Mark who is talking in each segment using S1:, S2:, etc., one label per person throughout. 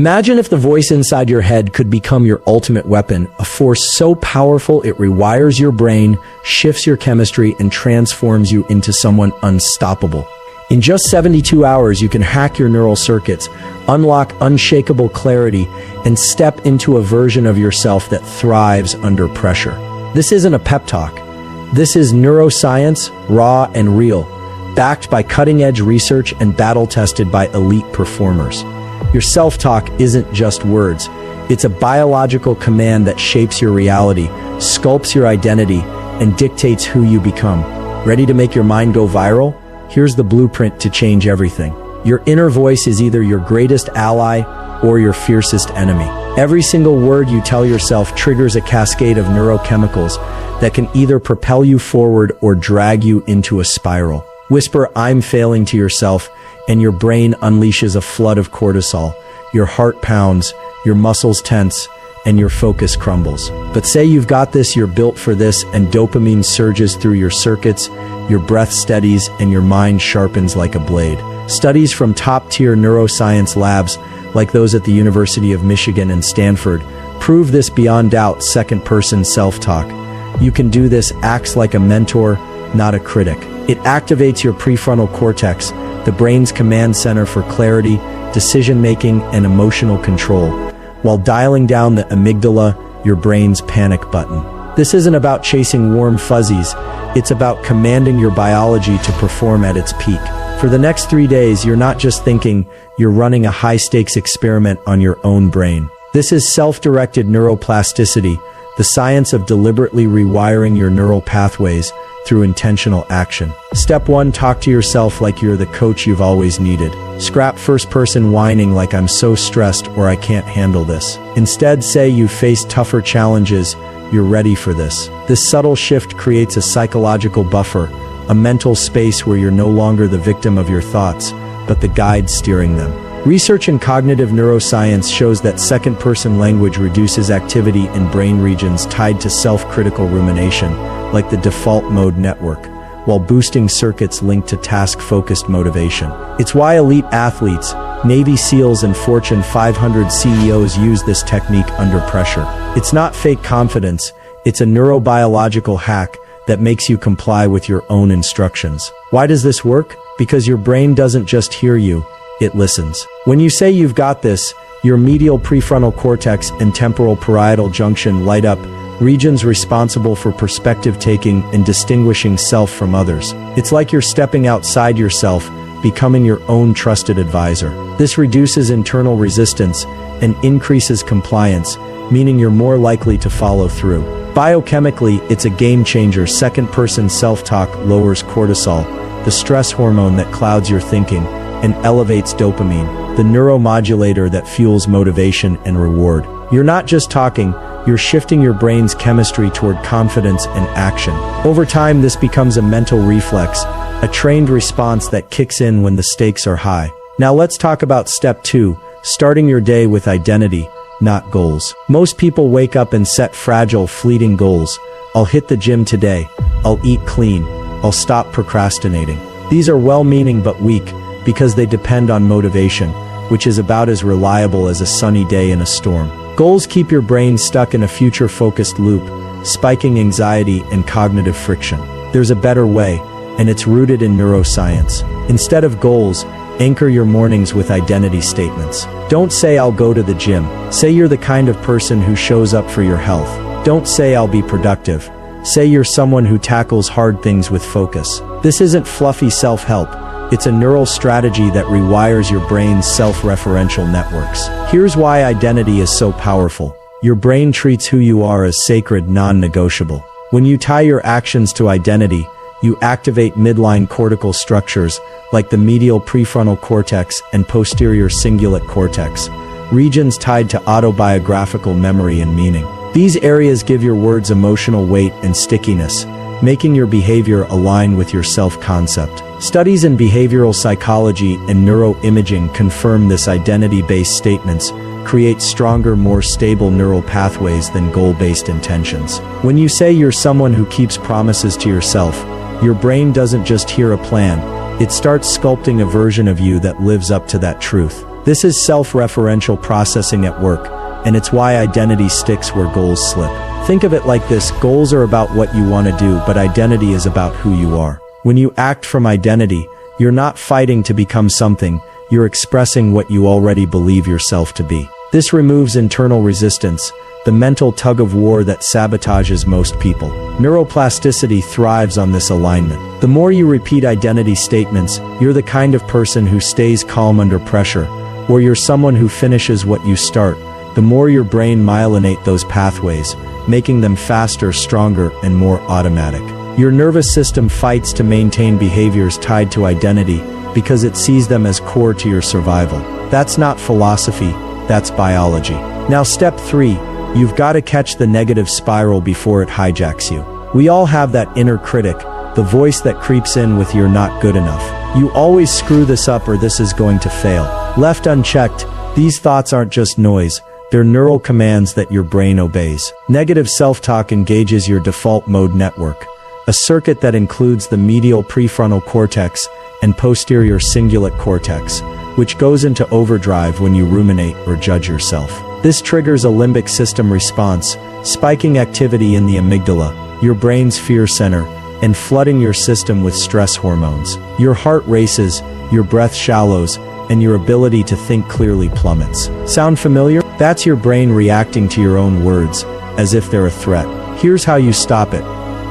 S1: Imagine if the voice inside your head could become your ultimate weapon, a force so powerful it rewires your brain, shifts your chemistry, and transforms you into someone unstoppable. In just 72 hours, you can hack your neural circuits, unlock unshakable clarity, and step into a version of yourself that thrives under pressure. This isn't a pep talk. This is neuroscience, raw and real, backed by cutting-edge research and battle-tested by elite performers. Your self-talk isn't just words. It's a biological command that shapes your reality, sculpts your identity, and dictates who you become. Ready to make your mind go viral? Here's the blueprint to change everything. Your inner voice is either your greatest ally or your fiercest enemy. Every single word you tell yourself triggers a cascade of neurochemicals that can either propel you forward or drag you into a spiral. Whisper, "I'm failing" to yourself, and your brain unleashes a flood of cortisol. Your heart pounds, your muscles tense, and your focus crumbles. But say you've got this, you're built for this, and dopamine surges through your circuits, your breath steadies, and your mind sharpens like a blade. Studies from top-tier neuroscience labs, like those at the University of Michigan and Stanford, prove this beyond doubt. Second-person self-talk. You can do this acts like a mentor, not a critic. It activates your prefrontal cortex, the brain's command center for clarity, decision-making, and emotional control, while dialing down the amygdala, your brain's panic button. This isn't about chasing warm fuzzies. It's about commanding your biology to perform at its peak. For the next 3 days, you're not just thinking, you're running a high-stakes experiment on your own brain. This is self-directed neuroplasticity, the science of deliberately rewiring your neural pathways through intentional action. Step 1, talk to yourself like you're the coach you've always needed. Scrap first-person whining like "I'm so stressed" or "I can't handle this." Instead, say you've faced tougher challenges, you're ready for this. This subtle shift creates a psychological buffer, a mental space where you're no longer the victim of your thoughts, but the guide steering them. Research in cognitive neuroscience shows that second-person language reduces activity in brain regions tied to self-critical rumination, like the default mode network, while boosting circuits linked to task-focused motivation. It's why elite athletes, Navy SEALs, and Fortune 500 CEOs use this technique under pressure. It's not fake confidence, it's a neurobiological hack that makes you comply with your own instructions. Why does this work? Because your brain doesn't just hear you, it listens. When you say you've got this, your medial prefrontal cortex and temporal parietal junction light up, regions responsible for perspective taking and distinguishing self from others. It's like you're stepping outside yourself, becoming your own trusted advisor. This reduces internal resistance and increases compliance, meaning you're more likely to follow through. Biochemically, it's a game changer. Second-person self-talk lowers cortisol, the stress hormone that clouds your thinking, and elevates dopamine, the neuromodulator that fuels motivation and reward. You're not just talking, you're shifting your brain's chemistry toward confidence and action. Over time, this becomes a mental reflex, a trained response that kicks in when the stakes are high. Now let's talk about step 2, starting your day with identity, not goals. Most people wake up and set fragile, fleeting goals. I'll hit the gym today. I'll eat clean. I'll stop procrastinating. These are well-meaning but weak, because they depend on motivation, which is about as reliable as a sunny day in a storm. Goals keep your brain stuck in a future-focused loop, spiking anxiety and cognitive friction. There's a better way, and it's rooted in neuroscience. Instead of goals, anchor your mornings with identity statements. Don't say "I'll go to the gym." Say you're the kind of person who shows up for your health. Don't say "I'll be productive." Say you're someone who tackles hard things with focus. This isn't fluffy self-help. It's a neural strategy that rewires your brain's self-referential networks. Here's why identity is so powerful. Your brain treats who you are as sacred, non-negotiable. When you tie your actions to identity, you activate midline cortical structures like the medial prefrontal cortex and posterior cingulate cortex, regions tied to autobiographical memory and meaning. These areas give your words emotional weight and stickiness, making your behavior align with your self-concept. Studies in behavioral psychology and neuroimaging confirm this. Identity-based statements create stronger, more stable neural pathways than goal-based intentions. When you say you're someone who keeps promises to yourself, your brain doesn't just hear a plan, it starts sculpting a version of you that lives up to that truth. This is self-referential processing at work, and it's why identity sticks where goals slip. Think of it like this: goals are about what you want to do, but identity is about who you are. When you act from identity, you're not fighting to become something, you're expressing what you already believe yourself to be. This removes internal resistance, the mental tug-of-war that sabotages most people. Neuroplasticity thrives on this alignment. The more you repeat identity statements, you're the kind of person who stays calm under pressure, or you're someone who finishes what you start, the more your brain myelinate those pathways, making them faster, stronger, and more automatic. Your nervous system fights to maintain behaviors tied to identity because it sees them as core to your survival. That's not philosophy, that's biology. Now, step 3. You've got to catch the negative spiral before it hijacks you. We all have that inner critic, the voice that creeps in with "you're not good enough. You always screw this up," or "this is going to fail." Left unchecked, these thoughts aren't just noise, they're neural commands that your brain obeys. Negative self-talk engages your default mode network, a circuit that includes the medial prefrontal cortex and posterior cingulate cortex, which goes into overdrive when you ruminate or judge yourself. This triggers a limbic system response, spiking activity in the amygdala, your brain's fear center, and flooding your system with stress hormones. Your heart races, your breath shallows, and your ability to think clearly plummets. Sound familiar? That's your brain reacting to your own words, as if they're a threat. Here's how you stop it.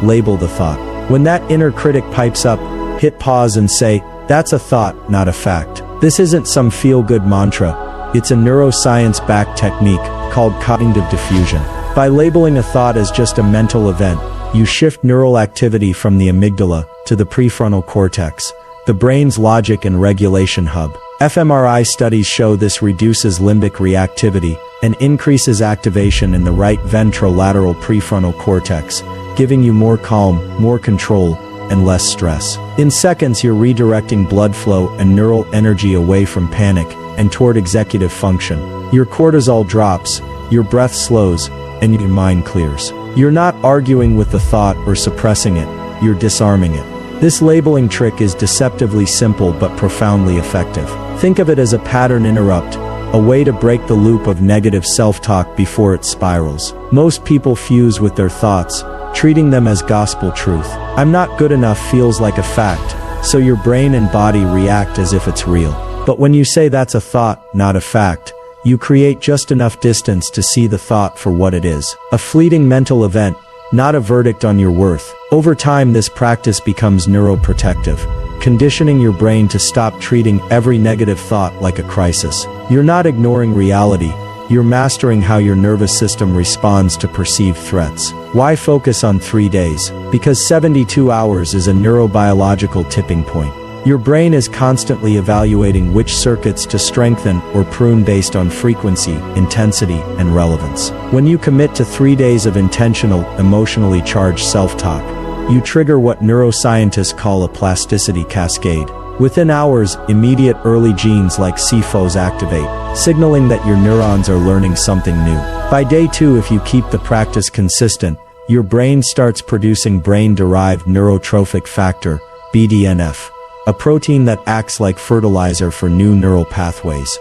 S1: Label the thought. When that inner critic pipes up, hit pause and say, "That's a thought, not a fact." This isn't some feel-good mantra. It's a neuroscience-backed technique called cognitive diffusion. By labeling a thought as just a mental event, you shift neural activity from the amygdala to the prefrontal cortex, the brain's logic and regulation hub. fMRI studies show this reduces limbic reactivity and increases activation in the right ventrolateral prefrontal cortex, giving you more calm, more control, and less stress. In seconds, you're redirecting blood flow and neural energy away from panic and toward executive function. Your cortisol drops, your breath slows, and your mind clears. You're not arguing with the thought or suppressing it, you're disarming it. This labeling trick is deceptively simple but profoundly effective. Think of it as a pattern interrupt, a way to break the loop of negative self-talk before it spirals. Most people fuse with their thoughts, treating them as gospel truth. "I'm not good enough" feels like a fact, so your brain and body react as if it's real. But when you say "that's a thought, not a fact," you create just enough distance to see the thought for what it is. A fleeting mental event, not a verdict on your worth. Over time, this practice becomes neuroprotective, conditioning your brain to stop treating every negative thought like a crisis. You're not ignoring reality, you're mastering how your nervous system responds to perceived threats. Why focus on 3 days? Because 72 hours is a neurobiological tipping point. Your brain is constantly evaluating which circuits to strengthen or prune based on frequency, intensity, and relevance. When you commit to 3 days of intentional, emotionally charged self-talk, you trigger what neuroscientists call a plasticity cascade. Within hours, immediate early genes like CFOs activate, signaling that your neurons are learning something new. By day 2, if you keep the practice consistent, your brain starts producing brain-derived neurotrophic factor, BDNF, a protein that acts like fertilizer for new neural pathways.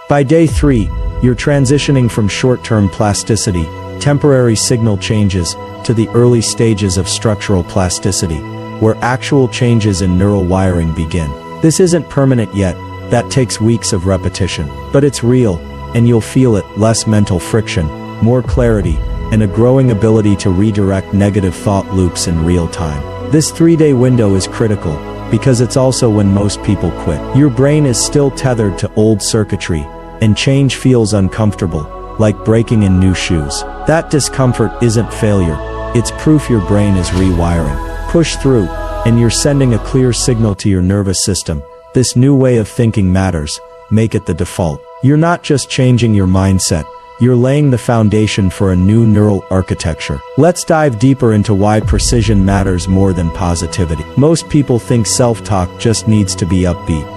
S1: By day 3, you're transitioning from short-term plasticity, temporary signal changes, to the early stages of structural plasticity, where actual changes in neural wiring begin. This isn't permanent yet, that takes weeks of repetition. But it's real, and you'll feel it: less mental friction, more clarity, and a growing ability to redirect negative thought loops in real time. This 3-day window is critical, because it's also when most people quit. Your brain is still tethered to old circuitry, and change feels uncomfortable, like breaking in new shoes. That discomfort isn't failure, it's proof your brain is rewiring. Push through, and you're sending a clear signal to your nervous system: this new way of thinking matters, make it the default. You're not just changing your mindset, you're laying the foundation for a new neural architecture. Let's dive deeper into why precision matters more than positivity. Most people think self-talk just needs to be upbeat.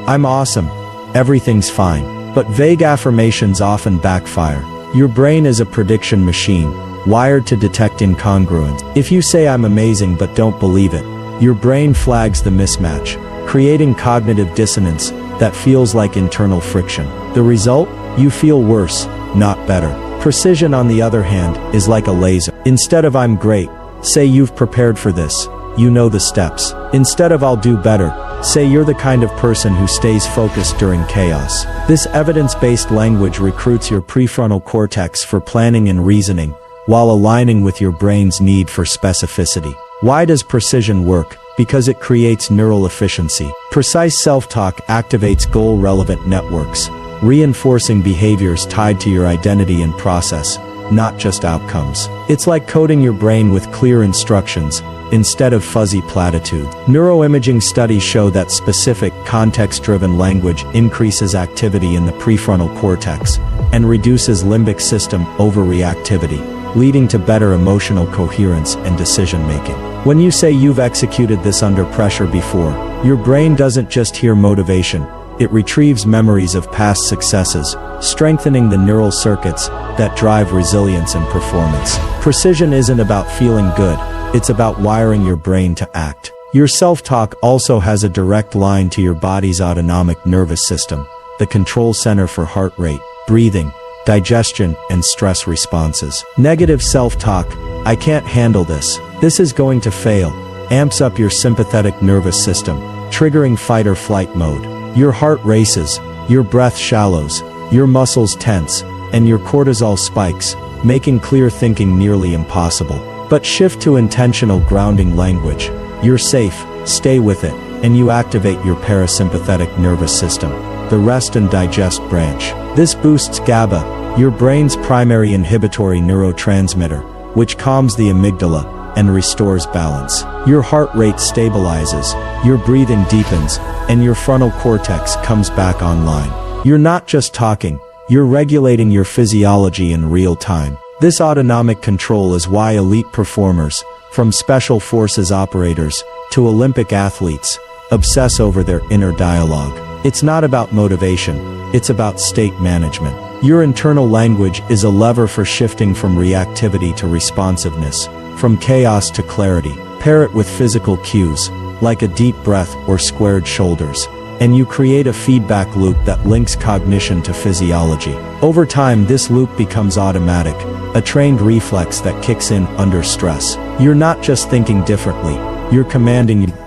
S1: "I'm awesome. Everything's fine." But vague affirmations often backfire. Your brain is a prediction machine, wired to detect incongruence. If you say "I'm amazing" but don't believe it, your brain flags the mismatch, creating cognitive dissonance, that feels like internal friction. The result? You feel worse, not better. Precision, on the other hand, is like a laser. Instead of "I'm great," say "You've prepared for this. You know the steps." Instead of "I'll do better," say "You're the kind of person who stays focused during chaos." This evidence-based language recruits your prefrontal cortex for planning and reasoning, while aligning with your brain's need for specificity. Why does precision work? Because it creates neural efficiency. Precise self-talk activates goal-relevant networks, reinforcing behaviors tied to your identity and process, not just outcomes. It's like coding your brain with clear instructions, instead of fuzzy platitudes. Neuroimaging studies show that specific, context-driven language increases activity in the prefrontal cortex and reduces limbic system overreactivity, leading to better emotional coherence and decision-making. When you say "You've executed this under pressure before," your brain doesn't just hear motivation, it retrieves memories of past successes, strengthening the neural circuits that drive resilience and performance. Precision isn't about feeling good, it's about wiring your brain to act. Your self-talk also has a direct line to your body's autonomic nervous system, the control center for heart rate, breathing, digestion, and stress responses. Negative self-talk, "I can't handle this. This is going to fail," amps up your sympathetic nervous system, triggering fight or flight mode. Your heart races, your breath shallows, your muscles tense, and your cortisol spikes, making clear thinking nearly impossible. But shift to intentional grounding language. You're safe, stay with it, and you activate your parasympathetic nervous system, the rest and digest branch. This boosts GABA, your brain's primary inhibitory neurotransmitter, which calms the amygdala and restores balance. Your heart rate stabilizes, your breathing deepens, and your frontal cortex comes back online. You're not just talking, you're regulating your physiology in real time. This autonomic control is why elite performers, from special forces operators to Olympic athletes, obsess over their inner dialogue. It's not about motivation, it's about state management. Your internal language is a lever for shifting from reactivity to responsiveness, from chaos to clarity. Pair it with physical cues, like a deep breath or squared shoulders, and you create a feedback loop that links cognition to physiology. Over time, this loop becomes automatic, a trained reflex that kicks in under stress. You're not just thinking differently, you're commanding your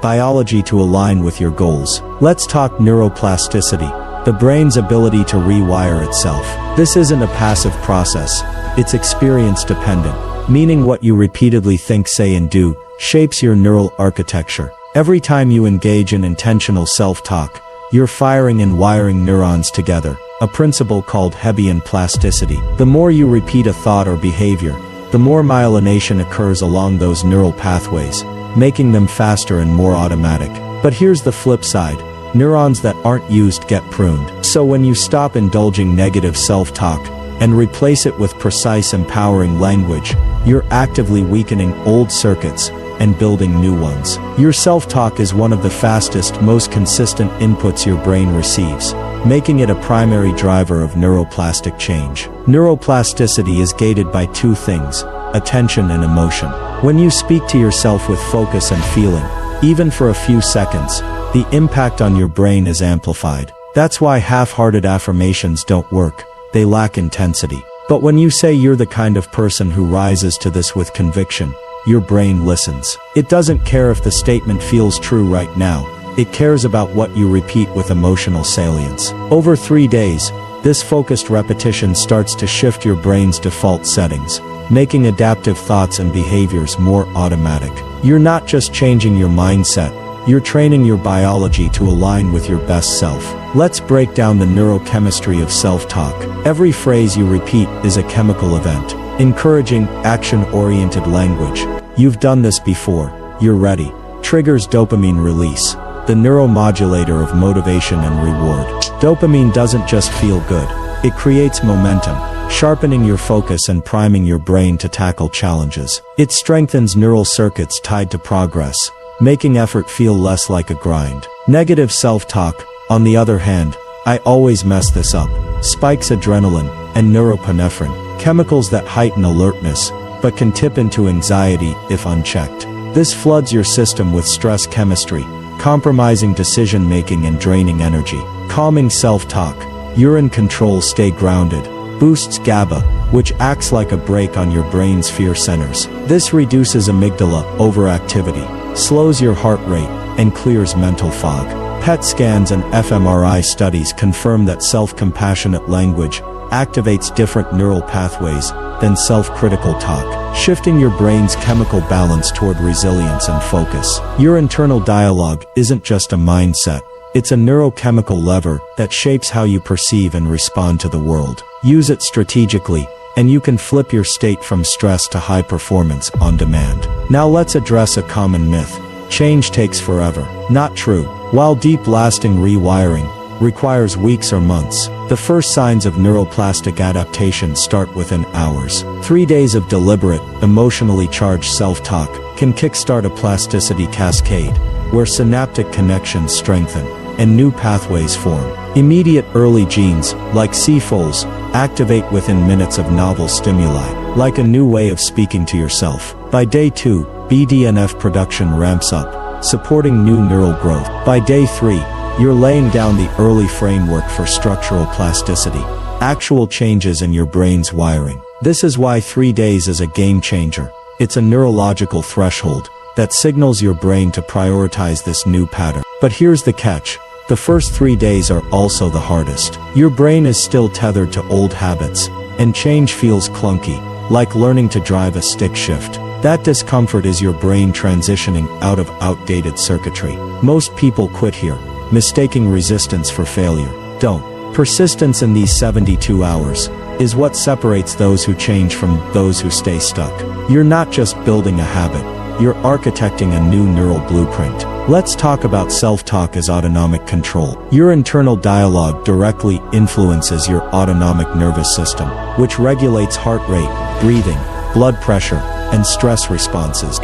S1: biology to align with your goals. Let's talk neuroplasticity, the brain's ability to rewire itself. This isn't a passive process, it's experience dependent, meaning what you repeatedly think, say, and do shapes your neural architecture. Every time you engage in intentional self-talk, you're firing and wiring neurons together, a principle called Hebbian plasticity. The more you repeat a thought or behavior, the more myelination occurs along those neural pathways, making them faster and more automatic. But here's the flip side. Neurons that aren't used get pruned. So when you stop indulging negative self-talk and replace it with precise, empowering language, you're actively weakening old circuits and building new ones. Your self-talk is one of the fastest, most consistent inputs your brain receives, making it a primary driver of neuroplastic change. Neuroplasticity is gated by two things: attention and emotion. When you speak to yourself with focus and feeling, even for a few seconds, the impact on your brain is amplified. That's why half-hearted affirmations don't work. They lack intensity. But when you say "You're the kind of person who rises to this with conviction," your brain listens. It doesn't care if the statement feels true right now. It cares about what you repeat with emotional salience. Over 3 days, this focused repetition starts to shift your brain's default settings, making adaptive thoughts and behaviors more automatic. You're not just changing your mindset, you're training your biology to align with your best self. Let's break down the neurochemistry of self-talk. Every phrase you repeat is a chemical event. Encouraging, action-oriented language. "You've done this before, you're ready," triggers dopamine release, the neuromodulator of motivation and reward. Dopamine doesn't just feel good, it creates momentum, sharpening your focus and priming your brain to tackle challenges. It strengthens neural circuits tied to progress, making effort feel less like a grind. Negative self-talk, on the other hand, "I always mess this up," spikes adrenaline and norepinephrine, chemicals that heighten alertness, but can tip into anxiety if unchecked. This floods your system with stress chemistry,
S2: compromising decision-making and draining energy. Calming self-talk. You're in control, stay grounded. Boosts GABA, which acts like a brake on your brain's fear centers. This reduces amygdala overactivity, slows your heart rate, and clears mental fog. PET scans and fMRI studies confirm that self-compassionate language activates different neural pathways than self-critical talk, shifting your brain's chemical balance toward resilience and focus. Your internal dialogue isn't just a mindset. It's a neurochemical lever that shapes how you perceive and respond to the world. Use it strategically, and you can flip your state from stress to high performance on demand. Now let's address a common myth. Change takes forever. Not true. While deep lasting rewiring requires weeks or months, the first signs of neuroplastic adaptation start within hours. 3 days of deliberate, emotionally charged self-talk can kickstart a plasticity cascade, where synaptic connections strengthen and new pathways form. Immediate early genes, like C-foals, activate within minutes of novel stimuli, like a new way of speaking to yourself. By day 2, BDNF production ramps up, supporting new neural growth. By day 3, you're laying down the early framework for structural plasticity, actual changes in your brain's wiring. This is why 3 days is a game changer. It's a neurological threshold that signals your brain to prioritize this new pattern. But here's the catch. The first 3 days are also the hardest. Your brain is still tethered to old habits, and change feels clunky, like learning to drive a stick shift. That discomfort is your brain transitioning out of outdated circuitry. Most people quit here, mistaking resistance for failure. Don't. Persistence in these 72 hours is what separates those who change from those who stay stuck. You're not just building a habit, you're architecting a new neural blueprint. Let's talk about self-talk as autonomic control. Your internal dialogue directly influences your autonomic nervous system, which regulates heart rate, breathing, blood pressure, and stress responses.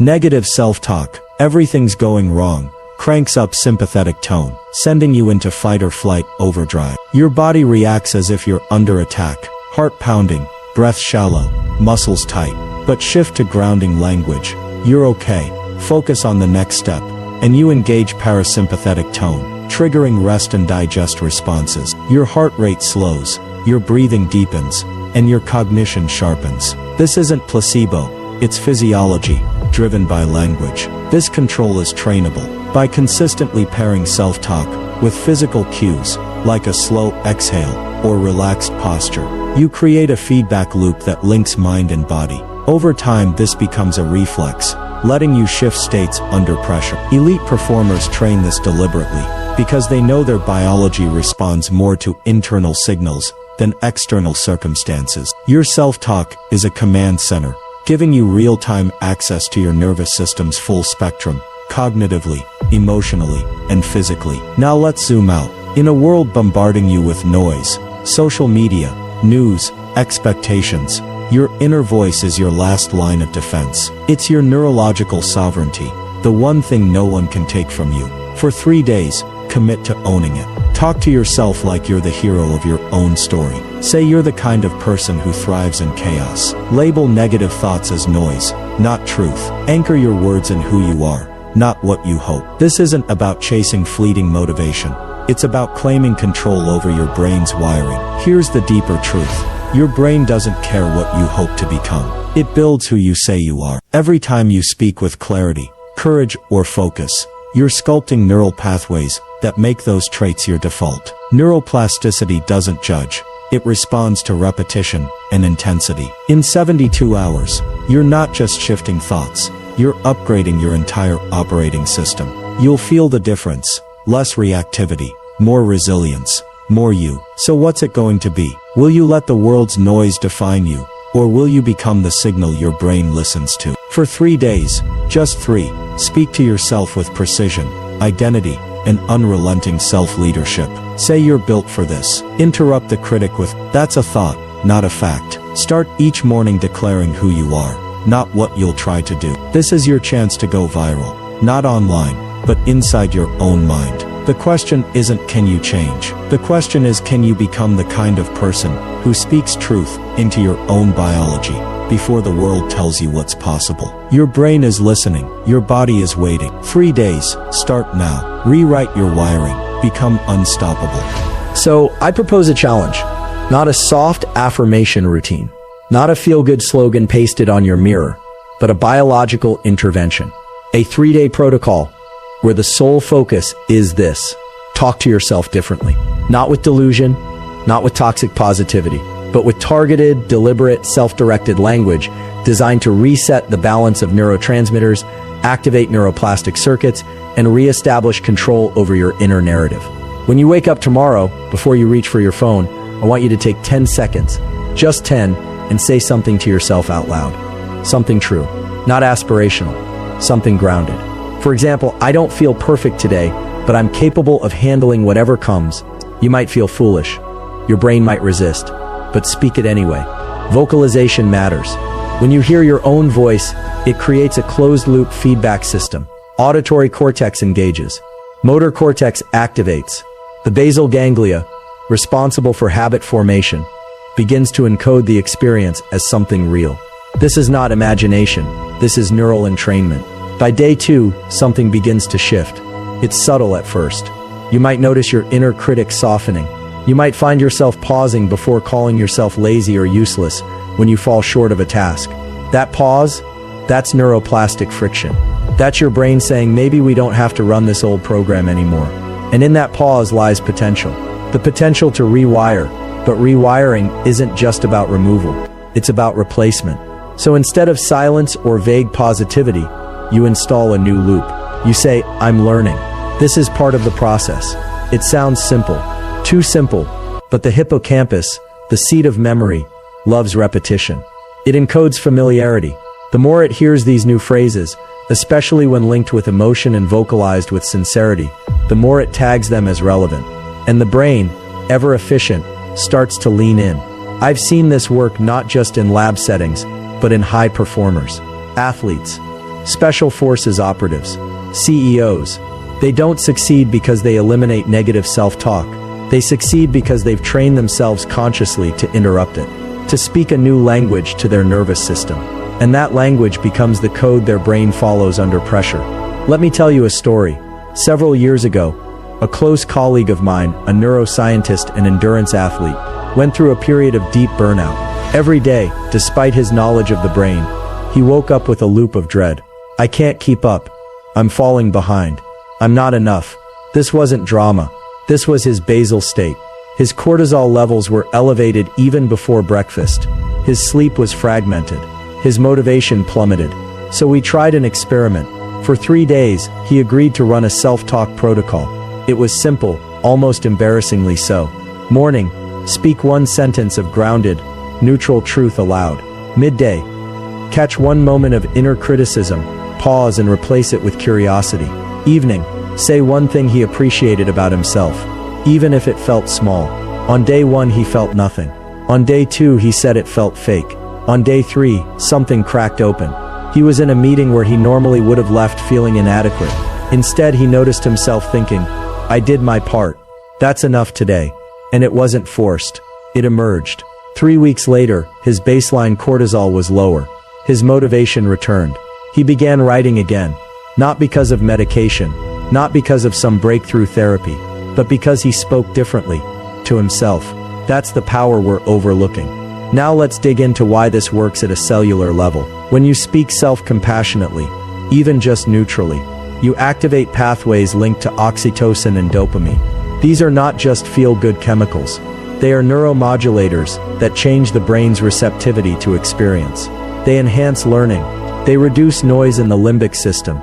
S2: Negative self-talk, everything's going wrong, cranks up sympathetic tone, sending you into fight or flight overdrive. Your body reacts as if you're under attack, heart pounding, breath shallow, muscles tight. But shift to grounding language. You're okay. Focus on the next step, and you engage parasympathetic tone, triggering rest and digest responses. Your heart rate slows, your breathing deepens, and your cognition sharpens. This isn't placebo, it's physiology, driven by language. This control is trainable. By consistently pairing self-talk with physical cues, like a slow exhale or relaxed posture, you create a feedback loop that links mind and body. Over time, this becomes a reflex, letting you shift states under pressure. Elite performers train this deliberately, because they know their biology responds more to internal signals than external circumstances. Your self-talk is a command center, giving you real-time access to your nervous system's full spectrum, cognitively, emotionally, and physically. Now let's zoom out. In a world bombarding you with noise, social media, news, expectations, your inner voice is your last line of defense. It's your neurological sovereignty, the one thing no one can take from you. For 3 days, commit to owning it. Talk to yourself like you're the hero of your own story. Say you're the kind of person who thrives in chaos. Label negative thoughts as noise, not truth. Anchor your words in who you are, not what you hope. This isn't about chasing fleeting motivation. It's about claiming control over your brain's wiring. Here's the deeper truth. Your brain doesn't care what you hope to become. It builds who you say you are. Every time you speak with clarity, courage, or focus, you're sculpting neural pathways that make those traits your default. Neuroplasticity doesn't judge. It responds to repetition and intensity. In 72 hours, you're not just shifting thoughts. You're upgrading your entire operating system. You'll feel the difference. Less reactivity, more resilience, more you. So what's it going to be? Will you let the world's noise define you, or will you become the signal your brain listens to? For 3 days, just 3, speak to yourself with precision, identity, and unrelenting self-leadership. Say you're built for this. Interrupt the critic with, "That's a thought, not a fact." Start each morning declaring who you are, not what you'll try to do. This is your chance to go viral, not online, but inside your own mind. The question isn't can you change? The question is can you become the kind of person who speaks truth into your own biology before the world tells you what's possible. Your brain is listening, your body is waiting. 3 days, start now. Rewrite your wiring, become unstoppable.
S1: So I propose a challenge, not a soft affirmation routine, not a feel-good slogan pasted on your mirror, but a biological intervention. A 3-day protocol where the sole focus is this: talk to yourself differently. Not with delusion, not with toxic positivity, but with targeted, deliberate, self-directed language designed to reset the balance of neurotransmitters, activate neuroplastic circuits, and re-establish control over your inner narrative. When you wake up tomorrow, before you reach for your phone, I want you to take 10 seconds, just 10, and say something to yourself out loud. Something true, not aspirational, something grounded. For example, I don't feel perfect today, but I'm capable of handling whatever comes. You might feel foolish. Your brain might resist, but speak it anyway. Vocalization matters. When you hear your own voice, it creates a closed-loop feedback system. Auditory cortex engages. Motor cortex activates. The basal ganglia, responsible for habit formation, begins to encode the experience as something real. This is not imagination. This is neural entrainment. By day 2, something begins to shift. It's subtle at first. You might notice your inner critic softening. You might find yourself pausing before calling yourself lazy or useless when you fall short of a task. That pause, that's neuroplastic friction. That's your brain saying maybe we don't have to run this old program anymore. And in that pause lies potential. The potential to rewire. But rewiring isn't just about removal. It's about replacement. So instead of silence or vague positivity, you install a new loop. You say, I'm learning. This is part of the process. It sounds simple. Too simple, but the hippocampus, the seat of memory, loves repetition. It encodes familiarity. The more it hears these new phrases, especially when linked with emotion and vocalized with sincerity, the more it tags them as relevant. And the brain, ever efficient, starts to lean in. I've seen this work not just in lab settings, but in high performers. Athletes, special forces operatives, CEOs. They don't succeed because they eliminate negative self-talk. They succeed because they've trained themselves consciously to interrupt it, to speak a new language to their nervous system. And that language becomes the code their brain follows under pressure. Let me tell you a story. Several years ago, a close colleague of mine, a neuroscientist and endurance athlete, went through a period of deep burnout. Every day, despite his knowledge of the brain, he woke up with a loop of dread. I can't keep up. I'm falling behind. I'm not enough. This wasn't drama. This was his basal state. His cortisol levels were elevated even before breakfast. His sleep was fragmented. His motivation plummeted. So we tried an experiment. For 3 days, he agreed to run a self-talk protocol. It was simple, almost embarrassingly so. Morning, speak one sentence of grounded, neutral truth aloud. Midday, catch one moment of inner criticism, pause and replace it with curiosity. Evening, say one thing he appreciated about himself, even if it felt small. On day 1 he felt nothing. On day 2 he said it felt fake. On day 3, something cracked open. He was in a meeting where he normally would have left feeling inadequate. Instead he noticed himself thinking, I did my part. That's enough today. And it wasn't forced. It emerged. 3 weeks later, his baseline cortisol was lower. His motivation returned. He began writing again. Not because of medication, not because of some breakthrough therapy, but because he spoke differently to himself. That's the power we're overlooking. Now let's dig into why this works at a cellular level. When you speak self-compassionately, even just neutrally, you activate pathways linked to oxytocin and dopamine. These are not just feel-good chemicals. They are neuromodulators that change the brain's receptivity to experience. They enhance learning. They reduce noise in the limbic system,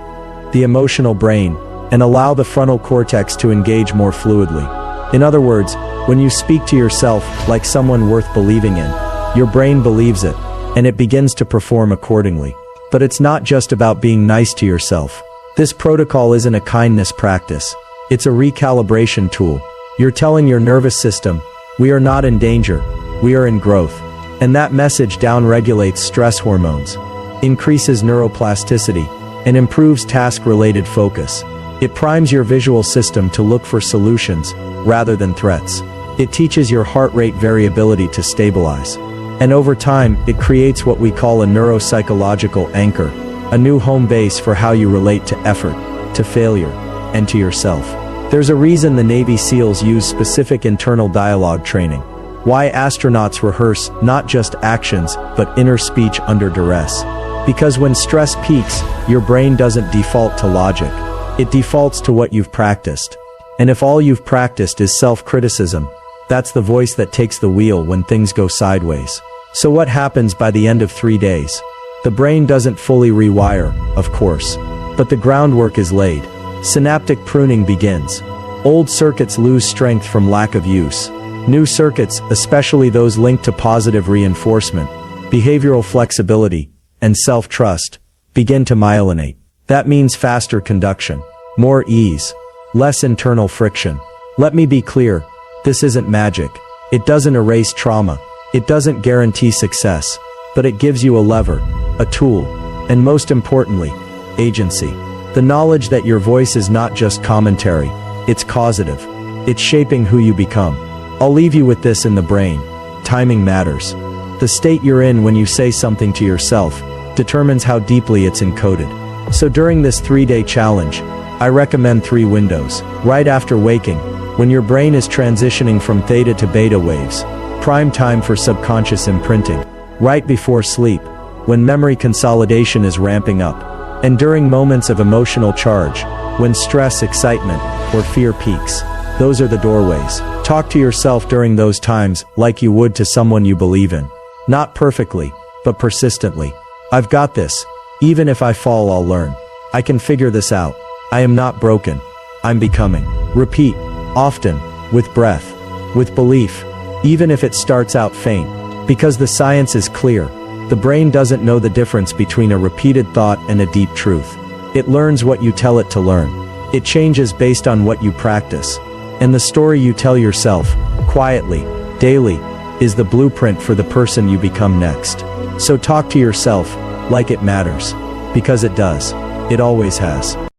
S1: the emotional brain, and allow the frontal cortex to engage more fluidly. In other words, when you speak to yourself like someone worth believing in, your brain believes it, and it begins to perform accordingly. But it's not just about being nice to yourself. This protocol isn't a kindness practice. It's a recalibration tool. You're telling your nervous system, we are not in danger, we are in growth. And that message downregulates stress hormones, increases neuroplasticity, and improves task-related focus. It primes your visual system to look for solutions rather than threats. It teaches your heart rate variability to stabilize. And over time, it creates what we call a neuropsychological anchor, a new home base for how you relate to effort, to failure, and to yourself. There's a reason the Navy SEALs use specific internal dialogue training. Why astronauts rehearse not just actions, but inner speech under duress. Because when stress peaks, your brain doesn't default to logic. It defaults to what you've practiced. And if all you've practiced is self-criticism, that's the voice that takes the wheel when things go sideways. So what happens by the end of 3 days? The brain doesn't fully rewire, of course. But the groundwork is laid. Synaptic pruning begins. Old circuits lose strength from lack of use. New circuits, especially those linked to positive reinforcement, behavioral flexibility, and self-trust, begin to myelinate. That means faster conduction, more ease, less internal friction. Let me be clear, this isn't magic. It doesn't erase trauma. It doesn't guarantee success. But it gives you a lever, a tool, and most importantly, agency. The knowledge that your voice is not just commentary, it's causative. It's shaping who you become. I'll leave you with this in the brain. Timing matters. The state you're in when you say something to yourself determines how deeply it's encoded. So during this 3-day challenge, I recommend 3 windows. Right after waking, when your brain is transitioning from theta to beta waves, prime time for subconscious imprinting. Right before sleep, when memory consolidation is ramping up. And during moments of emotional charge, when stress, excitement, or fear peaks. Those are the doorways. Talk to yourself during those times like you would to someone you believe in. Not perfectly, but persistently. I've got this. Even if I fall, I'll learn. I can figure this out. I am not broken. I'm becoming. Repeat, often, with breath, with belief, even if it starts out faint. Because the science is clear. The brain doesn't know the difference between a repeated thought and a deep truth. It learns what you tell it to learn. It changes based on what you practice. And the story you tell yourself, quietly, daily, is the blueprint for the person you become next. So talk to yourself like it matters. Because it does. It always has.